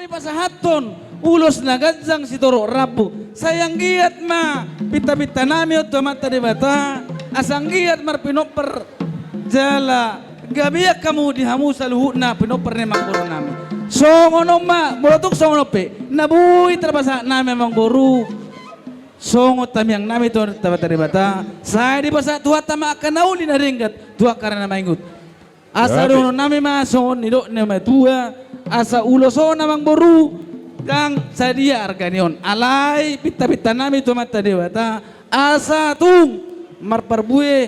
nami pasahaton ulos na gadzang si Toro Rabu. Sayang giat ma pita-pita nami o mata di bata. Asang giat mar pinoper jala gabiyak kamu dihamu sa luhut na pinoper ni mangguru nami. So ngono ma molotok so ngono pe nabuhi terbasa nami mangguru. Songo tamyang nami to tabatari bata. Saya di basa tuha tama akan nauli na ringgat tuha karena maingut. Asa dono nami mason nido nama tua asa ulo so namang boru kang sadia arganion alai pita-pita nami to mata dewata asa tung marparbue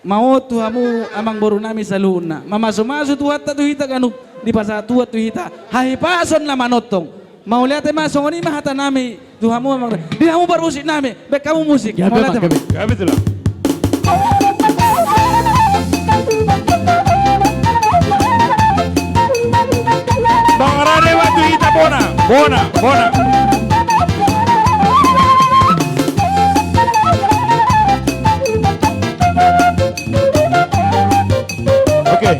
mau tuhamu amang boru nami saluna mamaso-maso tuha ta tuhita kanu di basa tua tuhita hai pason la manotong mau lihat masong ini mahata nami tuhamu amang dihamu bermusik nami baik kamu musik Ya mau lihat betul. Ya betul. Bang Radewa tuhita bona. Oke.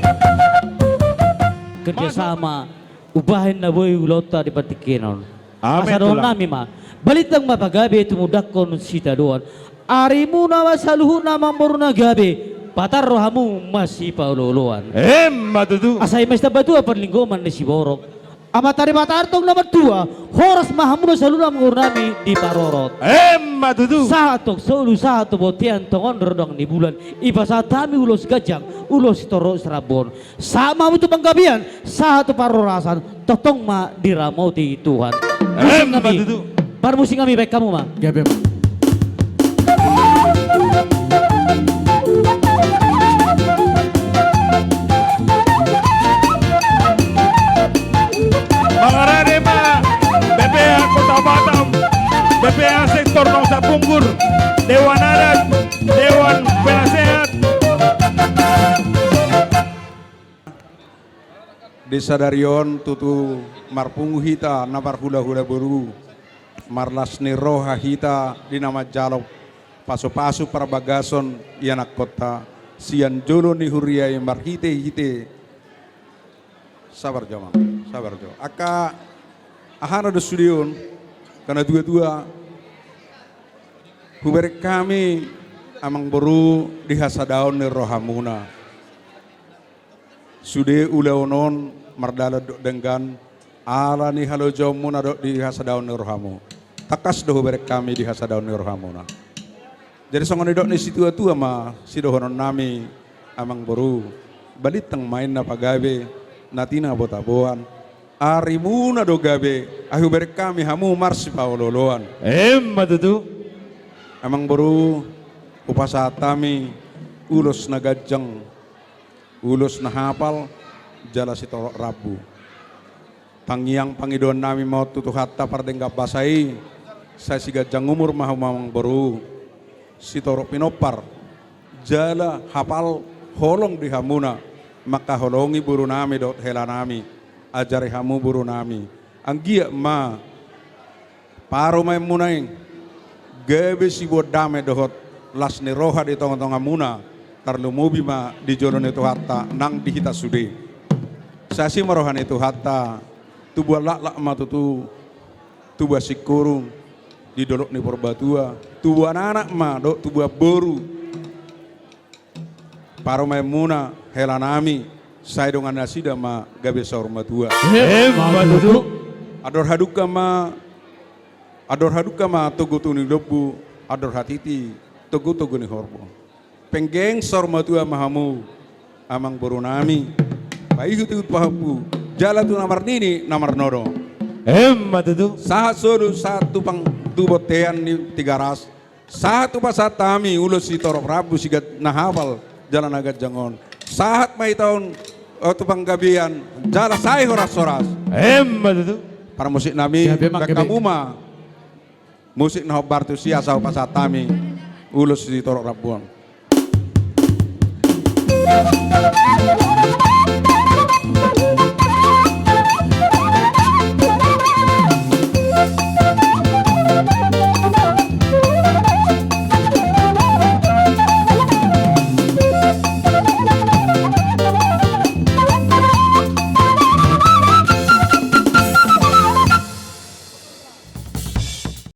Kerjasama ubahin na boy ulota di patikinon. Amin, Asa doon tulang. nami ma. Balitang mapagabi tumudak kon sita doon. Arimu na masaluhu na mamoro na gabi. Patar rohamu masih paululuan. Matutu. Asay mas tabatu apan linggoman ni si Borok. Amatari matartong nomor 2. Horas mahamu na saluna manggur nami di Parorot. Matutu. Sahatok solu sahato botian tongon rodong ni bulan iba saat kami ulos gajang ulos toro serabon sama itu penggabian sahato parorasan totong ma diramau ti Tuhan musing kami Matutu. parmusing kami baik kamu ma Ya betul. Bang Radewa BPH Kota Batam, BPH Sektor Nusa Punggur, Dewan Adat, Dewan Penasehat. Desa Darion tutu marpungu hita nabar hula-hula buru marlas ni roha hita di nama jalop paso-paso para bagason ianak kota sian jolo ni huriai marhite hite sabar jo aka ahana do studion karena dua-dua huber kami amang boru di hasadaon ni rohamuna sude uleonon mardala dok denggan ala ni halo jomuna dok di hasadaun ni rohamu takas doh berek kami di hasadaun ni rohamuna jadi songon dok ni situ tua ma sidohonon nami amang boru balitang main na pagabe natina botaboan arimuna do gabe ahu berek kami hamu marsi paololoan Matutu. amang boru upasatami ulos na gajang ulos na hapal jala si Toro Rabu pangiang pangidon nami mau tutu hatta pardenggap basai saya si gajang umur mahamang baru si Toro Pinopar jala hapal holong di hamuna maka holongi buru nami dot hela nami ajari hamu buru nami anggia ma paro may munay gabe si bodame dohot las ni roha di tong-tong amuna tarlumubi ma di jono itu hatta nang dihita sude sasi marohan itu hatta tubuh lak ma tutu tubuh sikurung di dolok ni porbatua tubuh anak ma dok tubuh boru paro maimuna helanami saya dengan nasida ma gabe saur matua Matutu. ador haduka ma togo tuni lobu ador hatiti togo ni horbo penggeng sor matua mahamu amang borunami paihu tu pahapu jala tu namar nini namar nodo Matutu. sahat sodu satu pang tubotean ni tiga ras satu pasatami ulos si Toro Rabu sigat nahawal jalan agak jangon sahat mai tahun tu panggabian jala sai horas-horas Matutu. para musik nami Gabe mak, gabe. kamu mah musik nahobar tu sia sau pasatami ulos si Toro Rabuan Thank you.